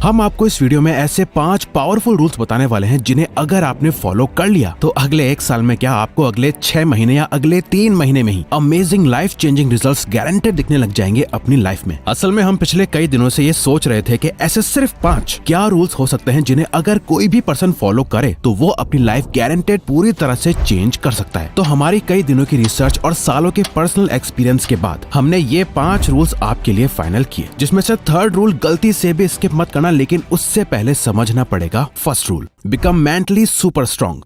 हम आपको इस वीडियो में ऐसे 5 पावरफुल रूल्स बताने वाले हैं जिन्हें अगर आपने फॉलो कर लिया तो अगले 1 साल में क्या आपको अगले 6 महीने या अगले 3 महीने में ही amazing life changing results guaranteed दिखने लग जाएंगे अपनी लाइफ में। असल में हम पिछले कई दिनों से ये सोच रहे थे कि ऐसे सिर्फ 5 क्या रूल्स हो सकते हैं जिन्हें अगर कोई भी पर्सन फॉलो करे तो वो अपनी लाइफ गारंटेड पूरी तरह से चेंज कर सकता है। तो हमारी कई दिनों की रिसर्च और सालों के पर्सनल एक्सपीरियंस के बाद हमने ये 5 रूल्स आपके लिए फाइनल किए, जिसमें से 3rd रूल गलती से भी स्किप मत करना, लेकिन उससे पहले समझना पड़ेगा 1st rule, become mentally super strong.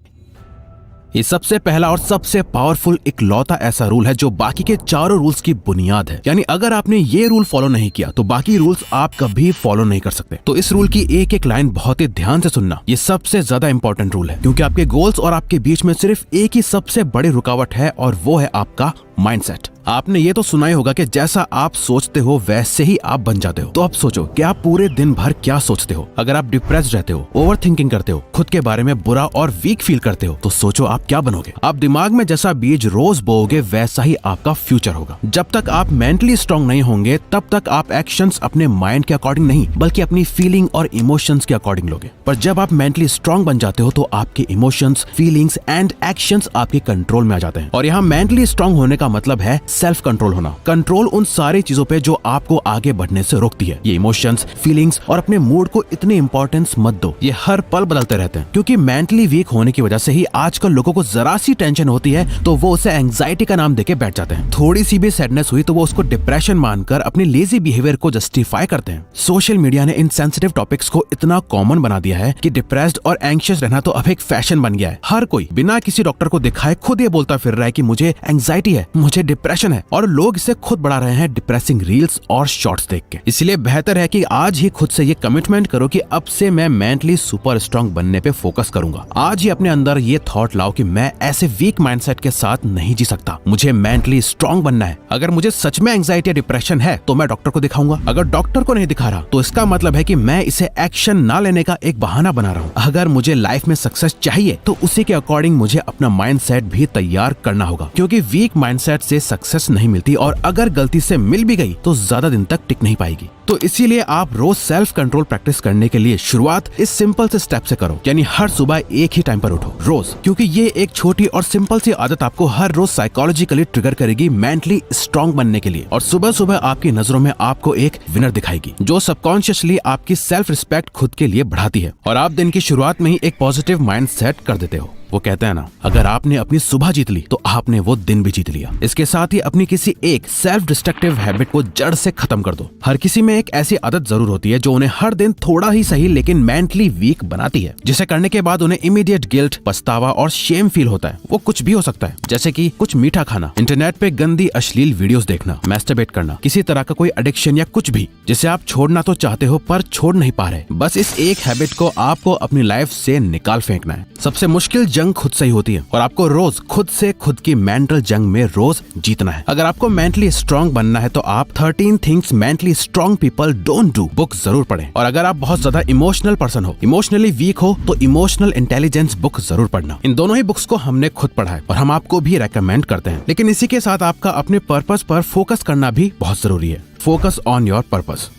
ये सबसे पहला और सबसे पावरफुल इकलौता ऐसा रूल है जो बाकी के चारों रूल्स की बुनियाद है। यानी अगर आपने ये रूल फॉलो नहीं किया तो बाकी रूल्स आप कभी फॉलो नहीं कर सकते। तो इस रूल की एक एक लाइन बहुत ही ध्यान से सुनना, ये सबसे ज्यादा इंपॉर्टेंट रूल है, क्योंकि आपके गोल्स और आपके बीच में सिर्फ एक ही सबसे बड़ी रुकावट है और वो है आपका माइंडसेट। आपने ये तो सुना ही होगा कि जैसा आप सोचते हो वैसे ही आप बन जाते हो। तो अब सोचो कि आप पूरे दिन भर क्या सोचते हो। अगर आप डिप्रेस्ड रहते हो, ओवर थिंकिंग करते हो, खुद के बारे में बुरा और वीक फील करते हो, तो सोचो आप क्या बनोगे। आप दिमाग में जैसा बीज रोज बोओगे वैसा ही आपका फ्यूचर होगा। जब तक आप मेंटली स्ट्रांग नहीं होंगे तब तक आप एक्शंस अपने माइंड के अकॉर्डिंग नहीं बल्कि अपनी फीलिंग और इमोशंस के अकॉर्डिंग लोगे। पर जब आप मेंटली स्ट्रांग बन जाते हो तो आपके इमोशंस, फीलिंग्स एंड एक्शंस आपके कंट्रोल में आ जाते हैं। और यहाँ मेंटली स्ट्रांग होने का मतलब है सेल्फ कंट्रोल होना। कंट्रोल उन सारी चीजों पे जो आपको आगे बढ़ने से रोकती है। ये इमोशंस, फीलिंग्स और अपने मूड को इतनी इंपॉर्टेंस मत दो, ये हर पल बदलते रहते हैं। क्योंकि मेंटली वीक होने की वजह से ही आजकल लोगों को जरा सी टेंशन होती है तो वो उसे एंग्जाइटी का नाम देके बैठ जाते हैं। थोड़ी सी भी सैडनेस हुई तो वो उसको डिप्रेशन मानकर अपने लेजी बिहेवियर को जस्टिफाई करते हैं। सोशल मीडिया ने इन सेंसिटिव टॉपिक्स को इतना कॉमन बना दिया है कि डिप्रेस्ड और एंग्शियस रहना तो अब एक फैशन बन गया है। हर कोई बिना किसी डॉक्टर को दिखाए खुद ये बोलता फिर रहा है कि मुझे एंग्जाइटी है, मुझे डिप्रेशन है, और लोग इसे खुद बढ़ा रहे हैं डिप्रेसिंग रील्स और शॉर्ट्स देख के। इसलिए बेहतर है कि आज ही खुद से ये कमिटमेंट करो कि अब से मैं मेंटली सुपर स्ट्रांग बनने पे फोकस करूंगा। आज ही अपने अंदर ये थॉट लाओ कि मैं ऐसे वीक माइंडसेट के साथ नहीं जी सकता, मुझे मेंटली स्ट्रांग बनना है। अगर मुझे सच में एंग्जाइटी या डिप्रेशन है तो मैं डॉक्टर को दिखाऊंगा। अगर डॉक्टर को नहीं दिखा रहा तो इसका मतलब है कि मैं इसे एक्शन ना लेने का एक बहाना बना रहा हूँ। अगर मुझे लाइफ में सक्सेस चाहिए तो उसी के अकॉर्डिंग मुझे अपना माइंडसेट भी तैयार करना होगा, क्योंकि वीक माइंडसेट से सक्सेस नहीं मिलती और अगर गलती से मिल भी गई तो ज्यादा दिन तक टिक नहीं पाएगी। तो इसीलिए आप रोज सेल्फ कंट्रोल प्रैक्टिस करने के लिए शुरुआत इस सिंपल से स्टेप से करो, यानी हर सुबह एक ही टाइम पर उठो रोज, क्योंकि ये एक छोटी और सिंपल सी आदत आपको हर रोज साइकोलॉजिकली ट्रिगर करेगी मेंटली स्ट्रांग बनने के लिए। और सुबह सुबह आपकी नजरों में आपको एक विनर दिखाएगी जो सबकॉन्शियसली आपकी सेल्फ रिस्पेक्ट खुद के लिए बढ़ाती है और आप दिन की शुरुआत में ही एक पॉजिटिव माइंड सेट कर देते हो। वो कहते हैं ना, अगर आपने अपनी सुबह जीत ली तो आपने वो दिन भी जीत लिया। इसके साथ ही अपनी किसी एक सेल्फ डिस्ट्रक्टिव हैबिट को जड़ से खत्म कर दो। हर किसी में एक ऐसी आदत जरूर होती है जो उन्हें हर दिन थोड़ा ही सही लेकिन मेंटली वीक बनाती है, जिसे करने के बाद उन्हें इमीडिएट गिल्ट, पछतावा और शेम फील होता है। वो कुछ भी हो सकता है, जैसे कि कुछ मीठा खाना, इंटरनेट पे गंदी अश्लील वीडियोस देखना, मैस्टरबेट करना, किसी तरह का कोई एडिक्शन या कुछ भी जिसे आप छोड़ना तो चाहते हो पर छोड़ नहीं पा रहे। बस इस एक हैबिट को आपको अपनी लाइफ से निकाल फेंकना है। सबसे मुश्किल जंग खुद से ही होती है और आपको रोज खुद से खुद की मेंटल जंग में रोज जीतना है। अगर आपको मेंटली स्ट्रांग बनना है तो आप 13 things mentally strong people don't do book जरूर पढ़ें। और अगर आप बहुत ज्यादा इमोशनल पर्सन हो, इमोशनली वीक हो, तो इमोशनल इंटेलिजेंस बुक जरूर पढ़ना। इन दोनों ही बुक्स को हमने खुद पढ़ा है और हम आपको भी रेकमेंड करते हैं। लेकिन इसी के साथ आपका अपने पर्पस पर फोकस करना भी बहुत जरूरी है। Focus on your purpose.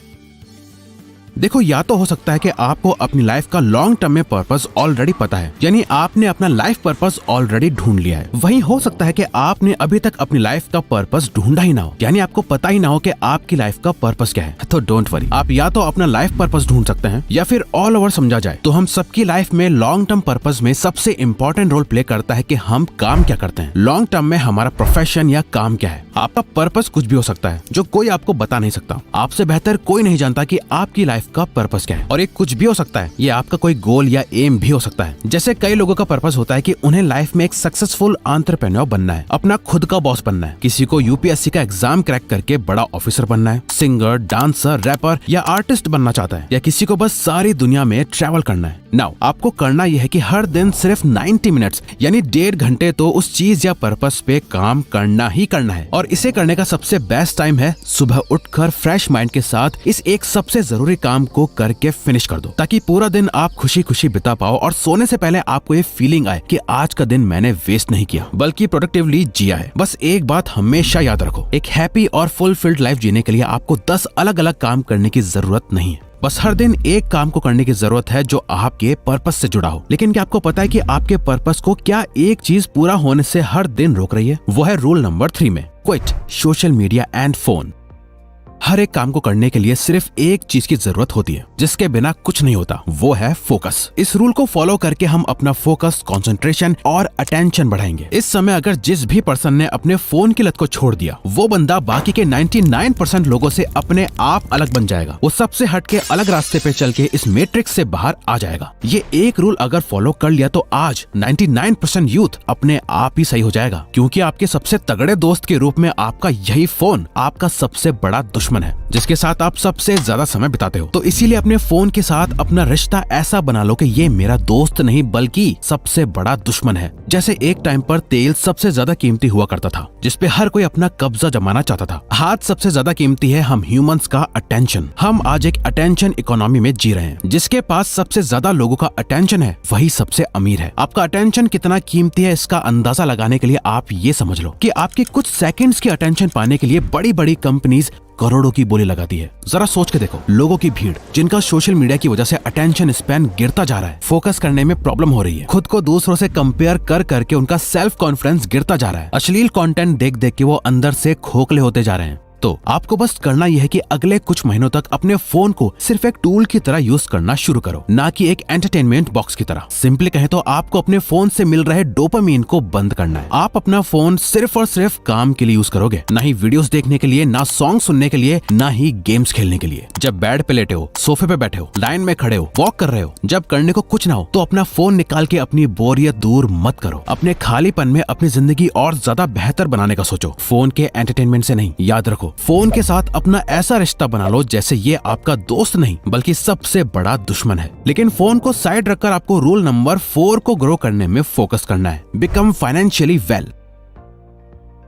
देखो, या तो हो सकता है कि आपको अपनी लाइफ का लॉन्ग टर्म में पर्पस ऑलरेडी पता है, यानी आपने अपना लाइफ पर्पस ऑलरेडी ढूंढ लिया है। वहीं हो सकता है कि आपने अभी तक अपनी लाइफ का पर्पस ढूंढा ही ना हो, यानी आपको पता ही ना हो कि आपकी लाइफ का पर्पस क्या है। तो डोंट वरी, आप या तो अपना लाइफ पर्पस ढूंढ सकते हैं या फिर ऑल ओवर समझा जाए तो हम सबकी लाइफ में लॉन्ग टर्म पर्पस में सबसे इम्पोर्टेंट रोल प्ले करता है कि हम काम क्या करते हैं। लॉन्ग टर्म में हमारा प्रोफेशन या काम क्या है। आपका पर्पस कुछ भी हो सकता है जो कोई आपको बता नहीं सकता। आपसे बेहतर कोई नहीं जानता कि आपकी लाइफ का पर्पस क्या है। और ये कुछ भी हो सकता है, ये आपका कोई गोल या एम भी हो सकता है। जैसे कई लोगों का पर्पस होता है कि उन्हें लाइफ में एक सक्सेसफुल एंटरप्रेन्योर बनना है, अपना खुद का बॉस बनना है। किसी को यूपीएससी का एग्जाम क्रैक करके बड़ा ऑफिसर बनना है, सिंगर, डांसर, रैपर या आर्टिस्ट बनना चाहता है, या किसी को बस सारी दुनिया में ट्रैवल करना है। नाउ आपको करना यह है कि हर दिन सिर्फ 90 मिनट्स यानी 1.5 घंटे तो उस चीज या पर्पस पे काम करना ही करना है। और और इसे करने का सबसे बेस्ट टाइम है सुबह उठकर फ्रेश माइंड के साथ इस एक सबसे जरूरी काम को करके फिनिश कर दो, ताकि पूरा दिन आप खुशी खुशी बिता पाओ और सोने से पहले आपको ये फीलिंग आए कि आज का दिन मैंने वेस्ट नहीं किया बल्कि प्रोडक्टिवली जिया है। बस एक बात हमेशा याद रखो, एक हैप्पी और फुलफिल्ड लाइफ जीने के लिए आपको 10 अलग अलग काम करने की जरूरत नहीं है। बस हर दिन एक काम को करने की जरूरत है जो आपके पर्पस से जुड़ा हो। लेकिन क्या आपको पता है कि आपके पर्पस को क्या एक चीज पूरा होने से हर दिन रोक रही है? वो है रूल नंबर 3 में, quit social media and phone. हर एक काम को करने के लिए सिर्फ एक चीज की जरूरत होती है जिसके बिना कुछ नहीं होता, वो है फोकस। इस रूल को फॉलो करके हम अपना फोकस, कंसंट्रेशन और अटेंशन बढ़ाएंगे। इस समय अगर जिस भी पर्सन ने अपने फोन की लत को छोड़ दिया, वो बंदा बाकी के 99% लोगों से अपने आप अलग बन जाएगा। वो सबसे हटके अलग रास्ते पे चल के इस मैट्रिक्स से बाहर आ जाएगा। ये एक रूल अगर फॉलो कर लिया तो आज 99% यूथ अपने आप ही सही हो जाएगा, क्योंकि आपके सबसे तगड़े दोस्त के रूप में आपका यही फोन आपका सबसे बड़ा दुश्मन है, जिसके साथ आप सबसे ज्यादा समय बिताते हो। तो इसीलिए अपने फोन के साथ अपना रिश्ता ऐसा बना लो कि ये मेरा दोस्त नहीं बल्कि सबसे बड़ा दुश्मन है। जैसे एक टाइम पर तेल सबसे ज्यादा कीमती हुआ करता था, जिसपे हर कोई अपना कब्जा जमाना चाहता था। आज सबसे ज्यादा कीमती है हम ह्यूमंस का अटेंशन। हम आज एक अटेंशन इकोनॉमी में जी रहे हैं। जिसके पास सबसे ज्यादा लोगों का अटेंशन है वही सबसे अमीर है। आपका अटेंशन कितना कीमती है इसका अंदाजा लगाने के लिए आप ये समझ लो कि आपके कुछ सेकंड्स की अटेंशन पाने के लिए बड़ी बड़ी कंपनीज करोड़ों की बोली लगाती है। जरा सोच के देखो, लोगों की भीड़ जिनका सोशल मीडिया की वजह से अटेंशन स्पैन गिरता जा रहा है, फोकस करने में प्रॉब्लम हो रही है, खुद को दूसरों से कंपेयर कर करके उनका सेल्फ कॉन्फिडेंस गिरता जा रहा है, अश्लील कंटेंट देख देख के वो अंदर से खोखले होते जा रहे हैं। तो आपको बस करना यह है कि अगले कुछ महीनों तक अपने फोन को सिर्फ एक टूल की तरह यूज करना शुरू करो, ना कि एक एंटरटेनमेंट बॉक्स की तरह। सिंपली कहें तो आपको अपने फोन से मिल रहे डोपामीन को बंद करना है। आप अपना फोन सिर्फ और सिर्फ काम के लिए यूज करोगे, ना ही वीडियोस देखने के लिए, ना सॉन्ग सुनने के लिए, ना ही गेम्स खेलने के लिए। जब बेड पे लेटे हो, सोफे पे बैठे हो, लाइन में खड़े हो, वॉक कर रहे हो, जब करने को कुछ ना हो तो अपना फोन निकाल के अपनी बोरियत दूर मत करो। अपने खालीपन में अपनी जिंदगी और ज्यादा बेहतर बनाने का सोचो, फोन के एंटरटेनमेंट से नहीं। याद रखो, फोन के साथ अपना ऐसा रिश्ता बना लो जैसे ये आपका दोस्त नहीं बल्कि सबसे बड़ा दुश्मन है। लेकिन फोन को साइड रखकर आपको रूल नंबर 4 को ग्रो करने में फोकस करना है, बिकम फाइनेंशियली वेल।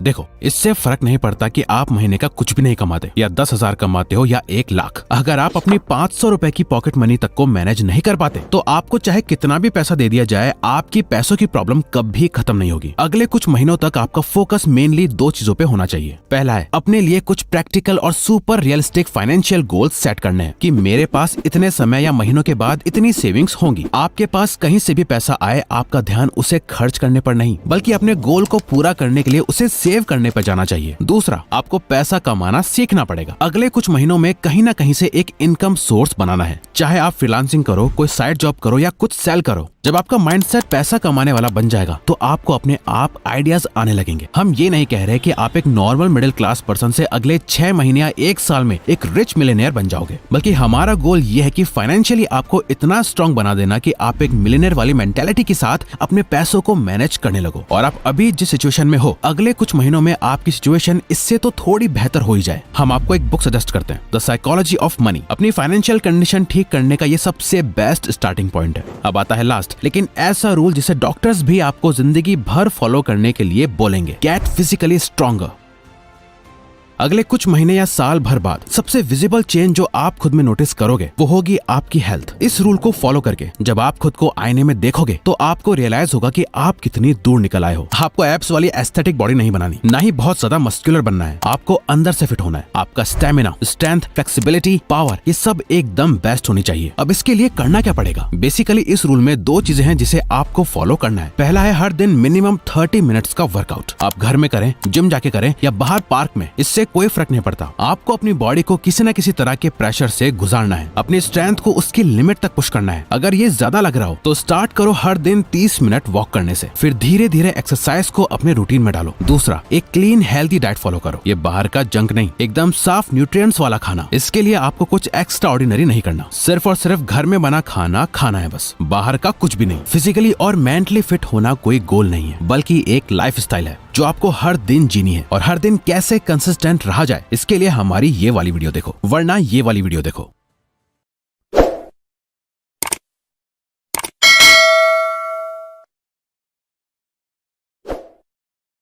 देखो, इससे फर्क नहीं पड़ता कि आप महीने का कुछ भी नहीं कमाते या 10,000 कमाते हो या 1 लाख। अगर आप अपनी 500 रुपए की पॉकेट मनी तक को मैनेज नहीं कर पाते तो आपको चाहे कितना भी पैसा दे दिया जाए, आपकी पैसों की प्रॉब्लम कभी खत्म नहीं होगी। अगले कुछ महीनों तक आपका फोकस मेनली 2 चीजों पे होना चाहिए। पहला है अपने लिए कुछ प्रैक्टिकल और super realistic financial goals set करने हैं कि मेरे पास इतने समय या महीनों के बाद इतनी सेविंग्स होंगी। आपके पास कहीं से भी पैसा आए, आपका ध्यान उसे खर्च करने पर नहीं बल्कि अपने गोल को पूरा करने के लिए उसे सेव करने पर जाना चाहिए। दूसरा, आपको पैसा कमाना सीखना पड़ेगा। अगले कुछ महीनों में कहीं ना कहीं से एक इनकम सोर्स बनाना है, चाहे आप फ्रीलांसिंग करो, कोई साइड जॉब करो या कुछ सेल करो। जब आपका माइंडसेट पैसा कमाने वाला बन जाएगा तो आपको अपने आप आइडियाज आने लगेंगे। हम ये नहीं कह रहे कि आप एक नॉर्मल मिडिल क्लास पर्सन से अगले 6 महीने या 1 साल में एक रिच मिलियनेयर बन जाओगे, बल्कि हमारा गोल ये है कि फाइनेंशियली आपको इतना स्ट्रॉन्ग बना देना कि आप एक मिलियनेयर वाली मेंटेलिटी के साथ अपने पैसों को मैनेज करने लगो। और आप अभी जिस सिचुएशन में हो, अगले कुछ महीनों में आपकी सिचुएशन इससे तो थोड़ी बेहतर हो ही जाए। हम आपको एक बुक सजेस्ट करते हैं, द साइकोलॉजी ऑफ मनी। अपनी फाइनेंशियल कंडीशन ठीक करने का ये सबसे बेस्ट स्टार्टिंग पॉइंट है। अब आता है लास्ट लेकिन ऐसा रूल जिसे डॉक्टर्स भी आपको जिंदगी भर फॉलो करने के लिए बोलेंगे, गेट फिजिकली स्ट्रॉन्गर। अगले कुछ महीने या साल भर बाद सबसे विजिबल चेंज जो आप खुद में नोटिस करोगे वो होगी आपकी हेल्थ। इस रूल को फॉलो करके जब आप खुद को आईने में देखोगे तो आपको रियलाइज होगा कि आप कितनी दूर निकल आए हो। आपको एब्स वाली एस्थेटिक बॉडी नहीं बनानी, ना ही बहुत ज्यादा मस्कुलर बनना है। आपको अंदर से फिट होना है। आपका स्टेमिना, स्ट्रेंथ, फ्लेक्सिबिलिटी, पावर, ये सब एकदम बेस्ट होनी चाहिए। अब इसके लिए करना क्या पड़ेगा? बेसिकली इस रूल में 2 चीजें हैं जिसे आपको फॉलो करना है। पहला है हर दिन मिनिमम 30 मिनट्स का वर्कआउट। आप घर में करें, जिम जाके करें या बाहर पार्क में, इससे कोई फर्क नहीं पड़ता। आपको अपनी बॉडी को किसी न किसी तरह के प्रेशर से गुजारना है। अपनी स्ट्रेंथ को उसकी लिमिट तक पुश करना है। अगर ये ज्यादा लग रहा हो तो स्टार्ट करो हर दिन 30 मिनट वॉक करने से, फिर धीरे धीरे एक्सरसाइज को अपने रूटीन में डालो। दूसरा, एक क्लीन हेल्थी डाइट फॉलो करो। ये बाहर का जंक नहीं, एकदम साफ न्यूट्रिएंट्स वाला खाना। इसके लिए आपको कुछ एक्स्ट्रा ऑर्डिनरी नहीं करना, सिर्फ और सिर्फ घर में बना खाना खाना है बस, बाहर का कुछ भी नहीं। फिजिकली और मेंटली फिट होना कोई गोल नहीं है बल्कि एक लाइफ स्टाइल है जो आपको हर दिन जीनी है। और हर दिन कैसे कंसिस्टेंट रहा जाए इसके लिए हमारी ये वाली वीडियो देखो, वरना ये वाली वीडियो देखो।